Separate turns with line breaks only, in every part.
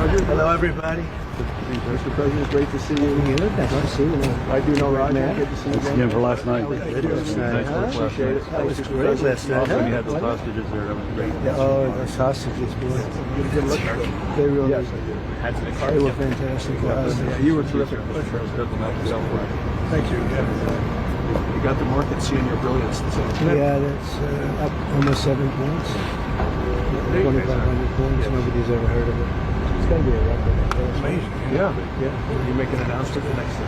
Roger.
Hello, everybody.
Mr. President, great to see you.
Nice to see you.
I do know Roger. Good to see you
Again for last night.
Last night, huh?
Appreciate it.
That was great last night.
Also, when you had those hostages there, that was great.
Oh, the sausages, boy. They really,
Yes,
they were fantastic.
you were terrific.
Thank
Thank you. You got the market seeing your brilliance.
Yeah, that's up almost 7 points. 2,500 points. Nobody's ever heard of it. It's going to be a record.
Amazing. Yeah. You make an announcement the next day.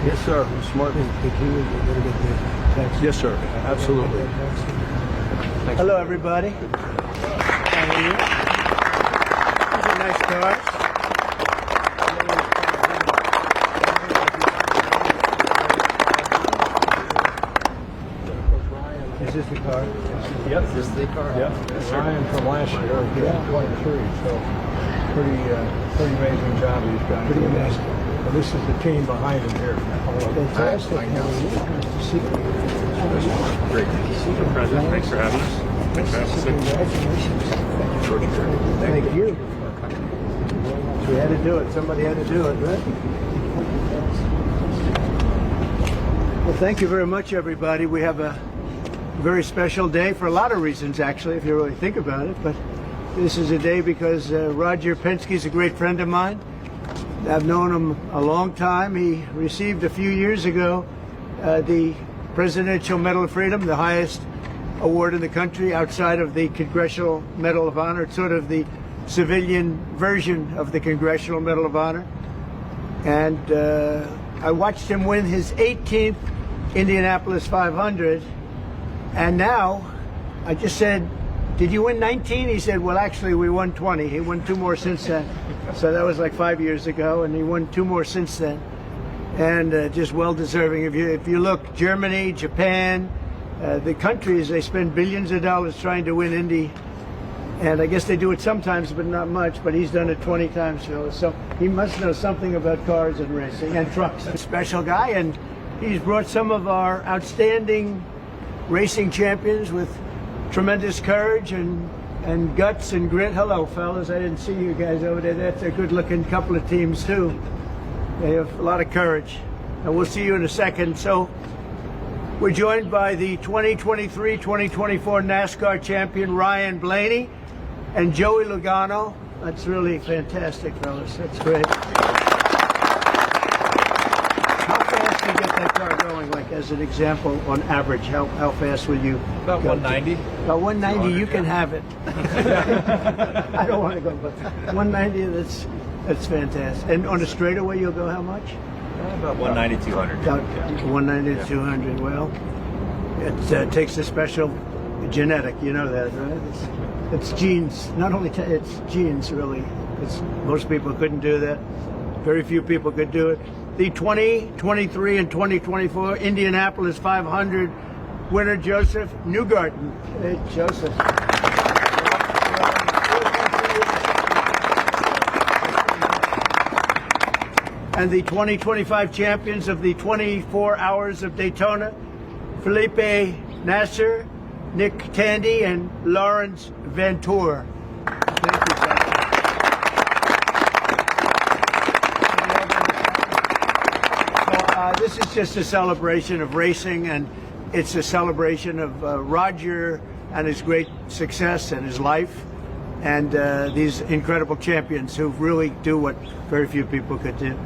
Yes, sir. Smart.
The key is to get the tax.
Yes, sir. Absolutely.
Hello, everybody. How are you? These are nice cars. Is this the car?
Yep. This is the car. Yeah. Ryan from last year. Yeah. 23. So pretty amazing job these guys.
Pretty amazing.
Well, this is the team behind him here.
Fantastic. Nice to see you.
Great. Mr. President, thanks for having us. Thanks for having us.
Congratulations. Thank you. We had to do it. Somebody had to do it, right? Well, thank you very much, everybody. We have a very special day for a lot of reasons, actually, if you really think about it. But this is a day because Roger Penske is a great friend of mine. I've known him a long time. He received a few years ago the Presidential Medal of Freedom, the highest award in the country outside of the Congressional Medal of Honor. It's sort of the civilian version of the Congressional Medal of Honor. And I watched him win his 18th Indianapolis 500. And now, I just said, did you win 19? He said, well, actually, we won 20. He won 2 more since then. So that was like 5 years ago, and he won 2 more since then. And just well-deserving. If you look, Germany, Japan, the countries, they spend billions of dollars trying to win Indy. And I guess they do it sometimes, but not much. But he's done it 20 times, Phyllis. So he must know something about cars and racing and trucks. A special guy, and he's brought some of our outstanding racing champions with tremendous courage and guts and grit. Hello, fellas. I didn't see you guys over there. That's a good-looking couple of teams, too. They have a lot of courage. And we'll see you in a second. So we're joined by the 2023-2024 NASCAR champion, Ryan Blaney, and Joey Logano. That's really fantastic, fellas. That's great. That car going, like as an example, on average, how fast will you
About
go
190.
About 190, you can have it. I don't want to go, but 190, that's fantastic. And on a straightaway, you'll go how much?
About 190, 200.
About 190 to 200. Well, it takes a special genetic, you know that, right? It's genes. Not only it's genes, really. Most people couldn't do that. Very few people could do it. The 2023 and 2024 Indianapolis 500 winner, Josef Newgarden. Hey, Joseph. And the 2025 champions of the 24 Hours of Daytona, Felipe Nasr, Nick Tandy, and Laurens Vanthoor. Thank you, sir. This is just a celebration of racing, and it's a celebration of Roger and his great success and his life, and these incredible champions who really do what very few people could do.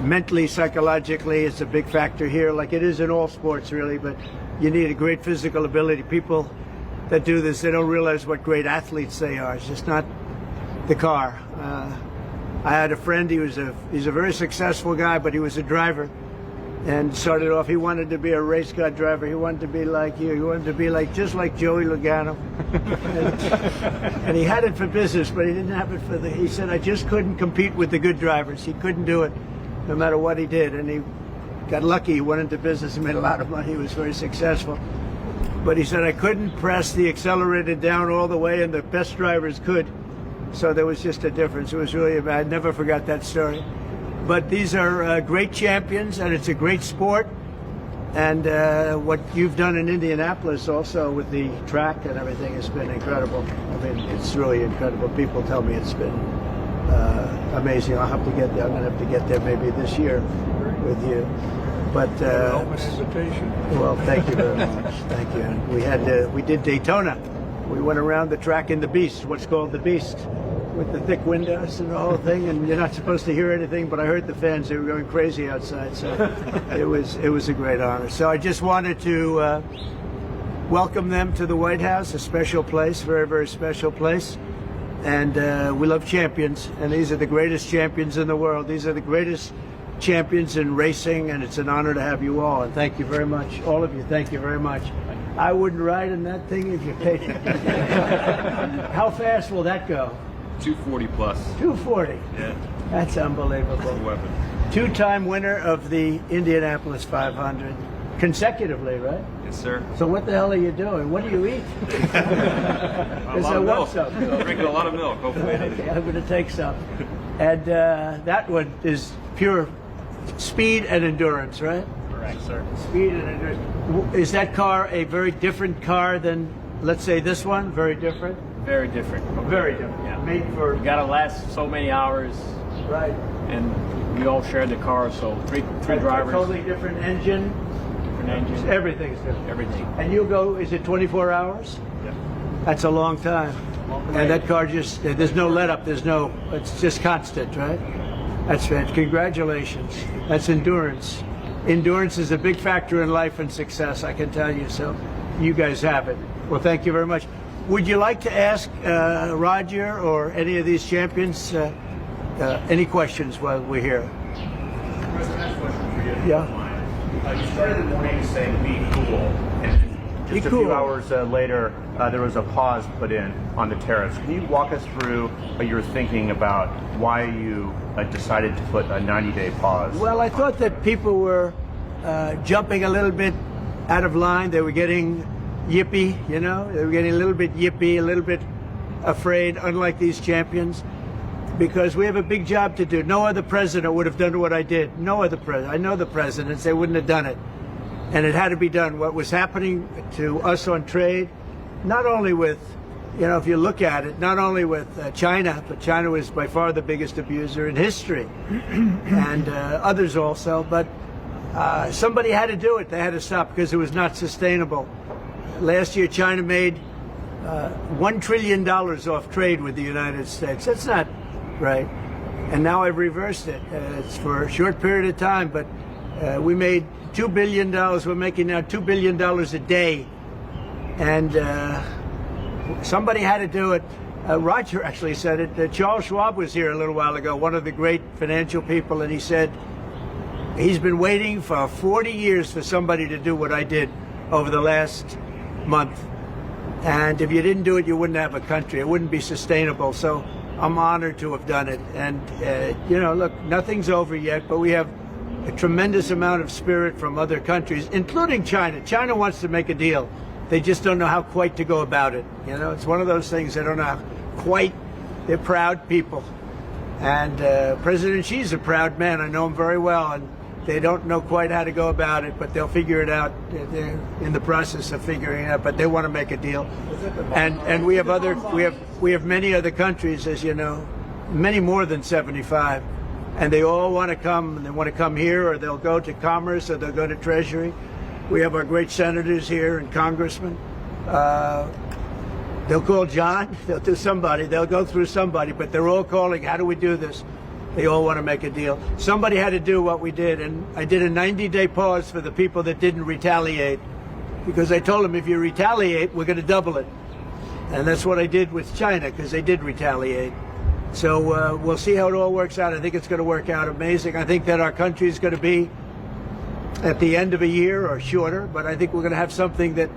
Mentally, psychologically, it's a big factor here, like it is in all sports, really, but you need a great physical ability. People that do this, they don't realize what great athletes they are. It's just not the car. I had a friend, he's a very successful guy, but he was a driver. And started off, he wanted to be a race car driver. He wanted to be like you. He wanted to be just like Joey Logano. and he had it for business, but he didn't have it for he said, I just couldn't compete with the good drivers. He couldn't do it no matter what he did. And he got lucky. He went into business and made a lot of money. He was very successful. But he said, I couldn't press the accelerator down all the way, and the best drivers could. So there was just a difference. It was really, I never forgot that story. But these are great champions, and it's a great sport. And what you've done in Indianapolis also with the track and everything has been incredible. I mean, it's really incredible. People tell me it's been amazing. I'll have to get there. I'm going to have to get there maybe this year with you. But
Open invitation.
well, thank you very much. Thank you. We did Daytona. We went around the track in the Beast, what's called the Beast, with the thick windows and the whole thing. And you're not supposed to hear anything, but I heard the fans. They were going crazy outside. So it was a great honor. So I just wanted to welcome them to the White House, a special place, very, very special place. And we love champions, and these are the greatest champions in the world. These are the greatest champions in racing, and it's an honor to have you all. And thank you very much, all of you. Thank you very much. I wouldn't ride in that thing if you paid me. How fast will that go?
240 plus.
240.
Yeah.
That's unbelievable.
Weapon.
Two-time winner of the Indianapolis 500 consecutively, right?
Yes, sir.
So what the hell are you doing? What do you eat?
A lot of milk. Drinking a lot of milk, hopefully.
Okay, I'm going to take some. And that one is pure speed and endurance, right?
Correct, sir.
Speed and endurance. Is that car a very different car than, let's say, this one? Very different?
Very different.
Very different.
Yeah.
Made for...
You gotta last so many hours,
Right.
and we all share the car, so three drivers,
Totally different engine.
different engines,
Everything's different.
everything.
And you go, is it 24 hours?
Yeah.
That's a long time. And that car just, there's no let up, it's just constant, right? That's fantastic. Congratulations. That's endurance. Endurance is a big factor in life and success, I can tell you. So you guys have it. Well, thank you very much. Would you like to ask Roger or any of these champions any questions while we're here?
President, I have a question for you.
Yeah.
You started the morning saying be cool, and
Be
just a
cool.
few hours later, there was a pause put in on the tariffs. Can you walk us through your thinking about why you decided to put a 90-day pause?
Well, I thought that people were jumping a little bit out of line. They were getting yippy, you know? They were getting a little bit yippy, a little bit afraid, unlike these champions, because we have a big job to do. No other president would have done what I did. No other president. I know the presidents. They wouldn't have done it. And it had to be done. What was happening to us on trade, not only with, you know, if you look at it, not only with China, but China was by far the biggest abuser in history, and others also, but somebody had to do it. They had to stop because it was not sustainable. Last year, China made $1 trillion off trade with the United States. That's not right. And now I've reversed it. It's for a short period of time, but we made $2 billion. We're making now $2 billion a day. And somebody had to do it. Roger actually said it. Charles Schwab was here a little while ago, one of the great financial people, and he said he's been waiting for 40 years for somebody to do what I did over the last month. And if you didn't do it, you wouldn't have a country. It wouldn't be sustainable. So I'm honored to have done it. And, you know, look, nothing's over yet, but we have a tremendous amount of spirit from other countries, including China. China wants to make a deal. They just don't know how quite to go about it. You know, it's one of those things they don't know how quite. They're proud people. And President Xi's a proud man. I know him very well. And they don't know quite how to go about it, but they'll figure it out. They're in the process of figuring it out, but they want to make a deal. And we have many other countries, as you know, many more than 75, and they all want to come. And they want to come here, or they'll go to Commerce, or they'll go to Treasury. We have our great senators here and congressmen. They'll call John. They'll do somebody. They'll go through somebody, but they're all calling. How do we do this? They all want to make a deal. Somebody had to do what we did, and I did a 90-day pause for the people that didn't retaliate, because I told them if you retaliate, we're going to double it. And that's what I did with China, because they did retaliate. So we'll see how it all works out. I think it's going to work out amazing. I think that our country is going to be at the end of a year or shorter, but I think we're going to have something that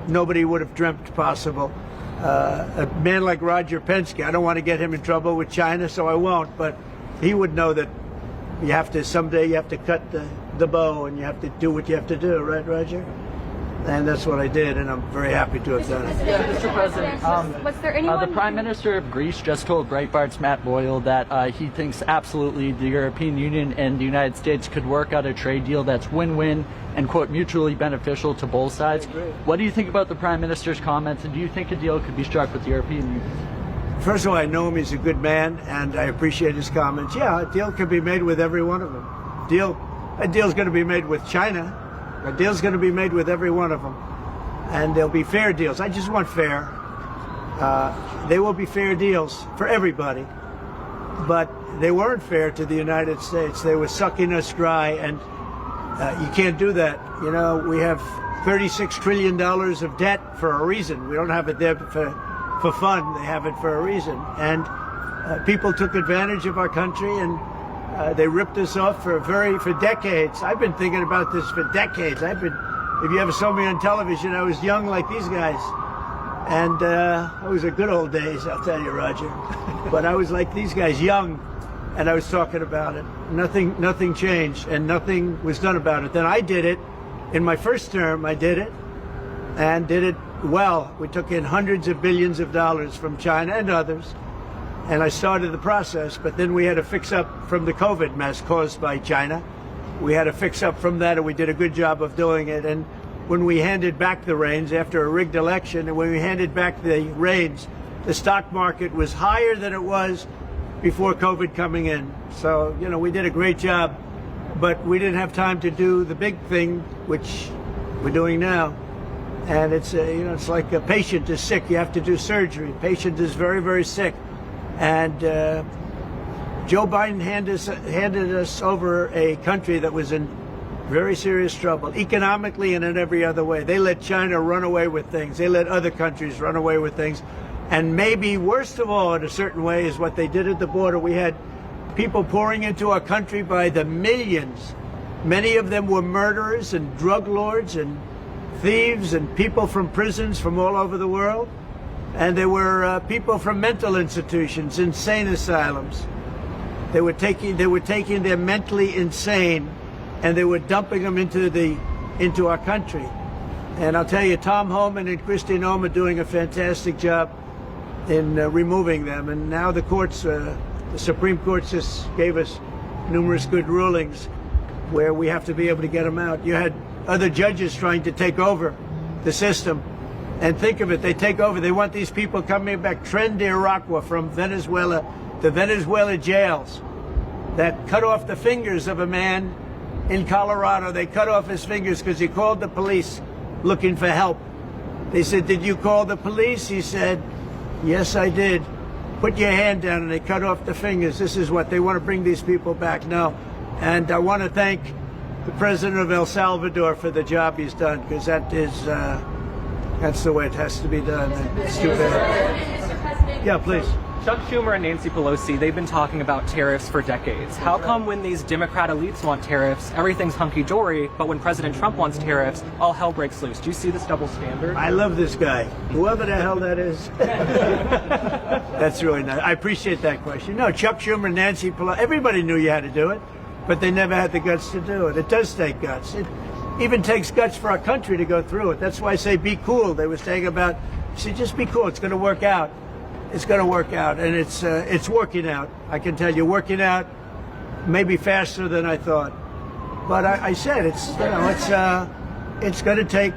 nobody would have dreamt possible. A man like Roger Penske, I don't want to get him in trouble with China, so I won't, but he would know that someday you have to cut the bow, and you have to do what you have to do, right, Roger? And that's what I did, and I'm very happy to have done it.
Mr. President,
was there anyone?
the Prime Minister of Greece just told Breitbart's Matt Boyle that he thinks absolutely the European Union and the United States could work out a trade deal that's win-win and, quote, mutually beneficial to both sides. What do you think about the Prime Minister's comments, and do you think a deal could be struck with the European Union?
First of all, I know him. He's a good man, and I appreciate his comments. Yeah, a deal could be made with every one of them. A deal's going to be made with China. A deal's going to be made with every one of them. And there'll be fair deals. I just want fair. They will be fair deals for everybody. But they weren't fair to the United States. They were sucking us dry, and you can't do that. You know, we have $36 trillion of debt for a reason. We don't have it there for fun. They have it for a reason. And people took advantage of our country, and they ripped us off for decades. I've been thinking about this for decades. If you ever saw me on television, I was young like these guys. And it was the good old days, I'll tell you, Roger. But I was like these guys, young, and I was talking about it. Nothing changed, and nothing was done about it. Then I did it. In my first term, I did it, and did it well. We took in hundreds of billions of dollars from China and others. And I started the process, but then we had to fix up from the COVID mess caused by China. We had to fix up from that, and we did a good job of doing it. And when we handed back the reins after a rigged election, and when we handed back the reins, the stock market was higher than it was before COVID coming in. So, you know, we did a great job, but we didn't have time to do the big thing, which we're doing now. And it's, it's like a patient is sick, you have to do surgery. Patient is very, very sick. And Joe Biden handed us over a country that was in very serious trouble, economically and in every other way. They let China run away with things. They let other countries run away with things. And maybe worst of all, in a certain way, is what they did at the border. We had people pouring into our country by the millions. Many of them were murderers and drug lords and thieves and people from prisons from all over the world. And there were people from mental institutions, insane asylums. They were taking their mentally insane, and they were dumping them into our country. And I'll tell you, Tom Homan and Kristi Noem are doing a fantastic job in removing them. And now the courts, the Supreme Court just gave us numerous good rulings where we have to be able to get them out. You had other judges trying to take over the system. And think of it, they take over. They want these people coming back. Tren de Aragua from Venezuela, the Venezuela jails that cut off the fingers of a man in Colorado. They cut off his fingers because he called the police looking for help. They said, "Did you call the police?" He said, "Yes, I did." "Put your hand down," and they cut off the fingers. This is what they want to bring these people back now. And I want to thank the president of El Salvador for the job he's done, because that's the way it has to be done. It's too bad. Yeah, please.
Chuck Schumer and Nancy Pelosi, they've been talking about tariffs for decades. How come when these Democrat elites want tariffs, everything's hunky-dory, but when President Trump wants tariffs, all hell breaks loose? Do you see this double standard?
I love this guy, whoever the hell that is. That's really nice. I appreciate that question. No, Chuck Schumer, Nancy Pelosi, everybody knew you had to do it, but they never had the guts to do it. It does take guts. It even takes guts for our country to go through it. That's why I say be cool. They were saying about, just be cool. It's going to work out. It's going to work out, and it's working out. I can tell you, working out maybe faster than I thought. But I said it's going to take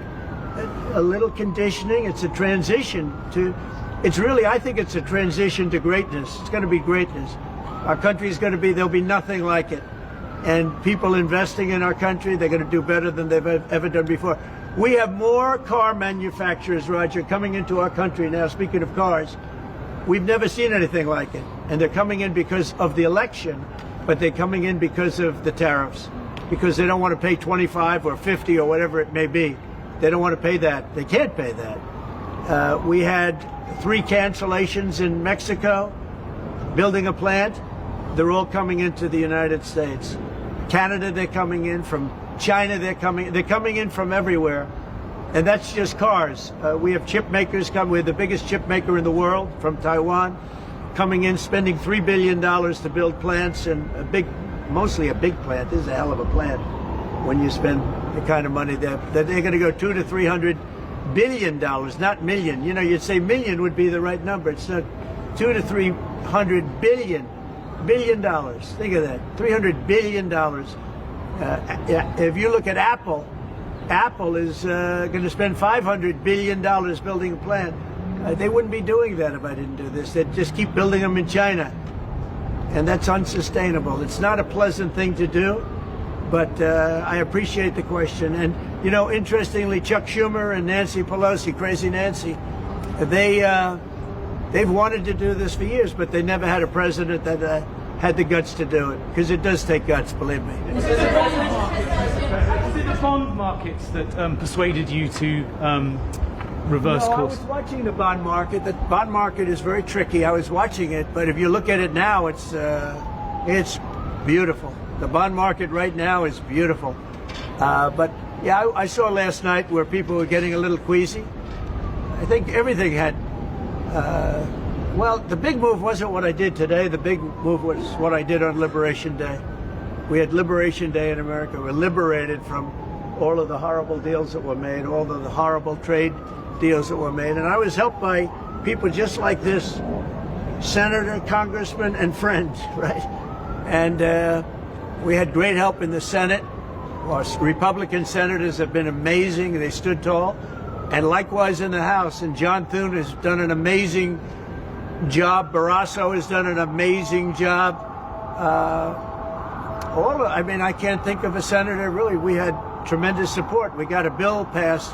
a little conditioning. It's a transition to. I think it's a transition to greatness. It's going to be greatness. Our country is going to be. There'll be nothing like it. And people investing in our country, they're going to do better than they've ever done before. We have more car manufacturers, Roger, coming into our country now. Speaking of cars, we've never seen anything like it. And they're coming in because of the election, but they're coming in because of the tariffs, because they don't want to pay 25 or 50 or whatever it may be. They don't want to pay that. They can't pay that. We had 3 cancellations in Mexico, building a plant. They're all coming into the United States. Canada, they're coming in. From China, they're coming in from everywhere. And that's just cars. We have chip makers coming. We're the biggest chip maker in the world, from Taiwan, coming in, spending $3 billion to build plants, and mostly a big plant. This is a hell of a plant when you spend the kind of money that they're going to go $200 to $300 billion, not million. You know, you'd say million would be the right number. It's not $200 to $300 billion. $billion. Think of that. $300 billion. If you look at Apple, Apple is going to spend $500 billion building a plant. They wouldn't be doing that if I didn't do this. They'd just keep building them in China. And that's unsustainable. It's not a pleasant thing to do, but I appreciate the question. And, you know, interestingly, Chuck Schumer and Nancy Pelosi, Crazy Nancy, they've wanted to do this for years, but they never had a president that had the guts to do it, because it does take guts, believe me.
Is it the bond markets that persuaded you to reverse course?
I was watching the bond market. The bond market is very tricky. I was watching it, but if you look at it now, it's beautiful. The bond market right now is beautiful. But yeah, I saw last night where people were getting a little queasy. I think everything had. Well, the big move wasn't what I did today. The big move was what I did on Liberation Day. We had Liberation Day in America. We're liberated from all of the horrible deals that were made, all of the horrible trade deals that were made. And I was helped by people just like this, senator, congressman, and friends, right? And we had great help in the Senate. Our Republican senators have been amazing. They stood tall. And likewise in the House. And John Thune has done an amazing job. Barrasso has done an amazing job. I mean, I can't think of a senator, really. We had tremendous support. We got a bill passed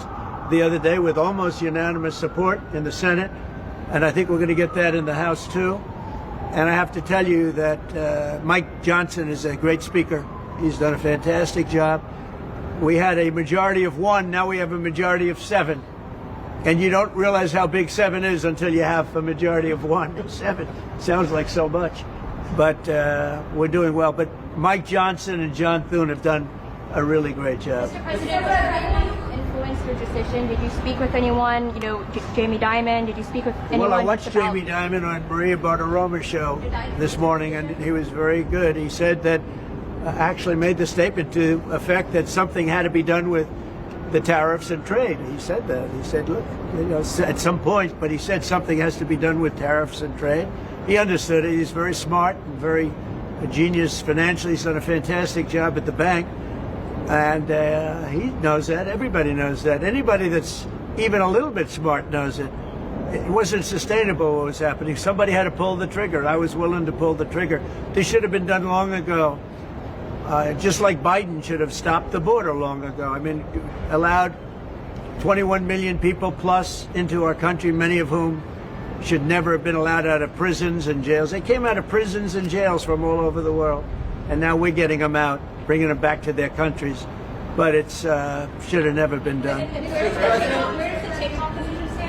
the other day with almost unanimous support in the Senate, and I think we're going to get that in the House too. And I have to tell you that Mike Johnson is a great speaker. He's done a fantastic job. We had a majority of 1, now we have a majority of 7. And you don't realize how big 7 is until you have a majority of 1. 7 sounds like so much, but we're doing well. But Mike Johnson and John Thune have done a really great job.
Mr. President, was anyone influenced your decision? Did you speak with anyone? You know, Jamie Dimon? Did you speak with anyone?
Well, I watched Jamie Dimon on Maria Bartiromo's show this morning, and he was very good. He said that actually made the statement to effect that something had to be done with the tariffs and trade. He said that. He said, look, you know, at some point, but he said something has to be done with tariffs and trade. He understood it. He's very smart and very a genius financially. He's done a fantastic job at the bank. And he knows that. Everybody knows that. Anybody that's even a little bit smart knows it. It wasn't sustainable what was happening. Somebody had to pull the trigger. I was willing to pull the trigger. This should have been done long ago. Just like Biden should have stopped the border long ago. I mean, allowed 21 million people plus into our country, many of whom should never have been allowed out of prisons and jails. They came out of prisons and jails from all over the world, and now we're getting them out, bringing them back to their countries. But it's should have never been done.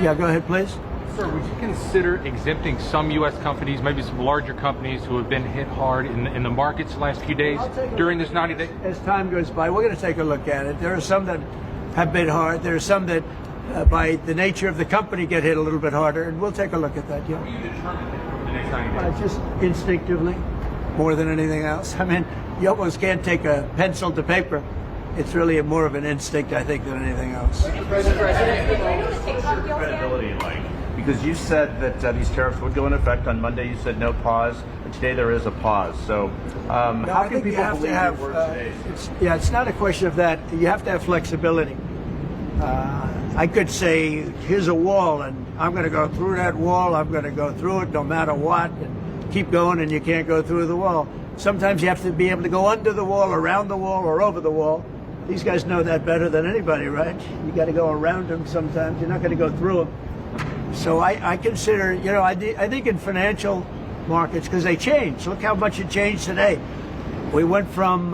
Yeah, go ahead, please.
Sir, would you consider exempting some U.S. companies, maybe some larger companies who have been hit hard in the markets the last few days during this 90 days?
As time goes by, we're going to take a look at it. There are some that have been hard. There are some that, by the nature of the company, get hit a little bit harder, and we'll take a look at that, yeah.
How will you determine it over the next 90 days?
Just instinctively, more than anything else. I mean, you almost can't take a pencil to paper. It's really more of an instinct, I think, than anything else.
What's your credibility like? Because you said that these tariffs would go into effect on Monday. You said no pause. But today there is a pause. So how can people believe your words today?
It's not a question of that. You have to have flexibility. I could say, here's a wall, and I'm going to go through that wall. I'm going to go through it no matter what, and keep going, and you can't go through the wall. Sometimes you have to be able to go under the wall, around the wall, or over the wall. These guys know that better than anybody, right? You got to go around them sometimes. You're not going to go through them. So I consider, you know, I think in financial markets, because they change. Look how much it changed today. We went from,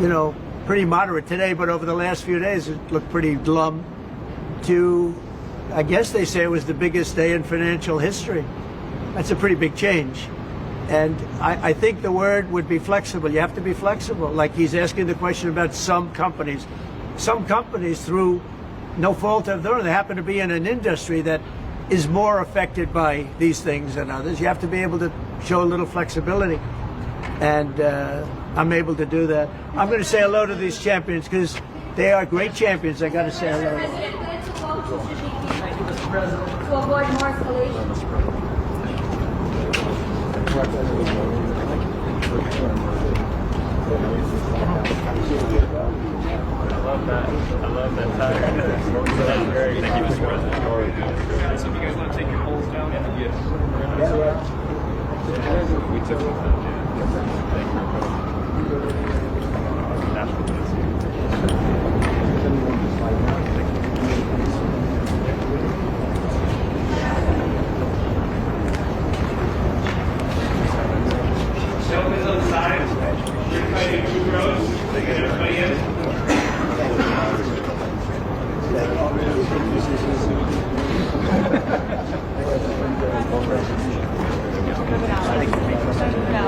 you know, pretty moderate today, but over the last few days it looked pretty glum, to, I guess they say it was the biggest day in financial history. That's a pretty big change. And I think the word would be flexible. You have to be flexible. Like he's asking the question about some companies. Some companies, through no fault of their own, they happen to be in an industry that is more affected by these things than others. You have to be able to show a little flexibility. And I'm able to do that. I'm going to say hello to these champions because they are great champions. I got to say hello.
To avoid more escalation.
I love that tire. That's great. Thank you, Mr. President. So if you guys want to take your polls down, yes. We took it. Gentlemen on the side, everybody in 2 rows, everybody in.
No.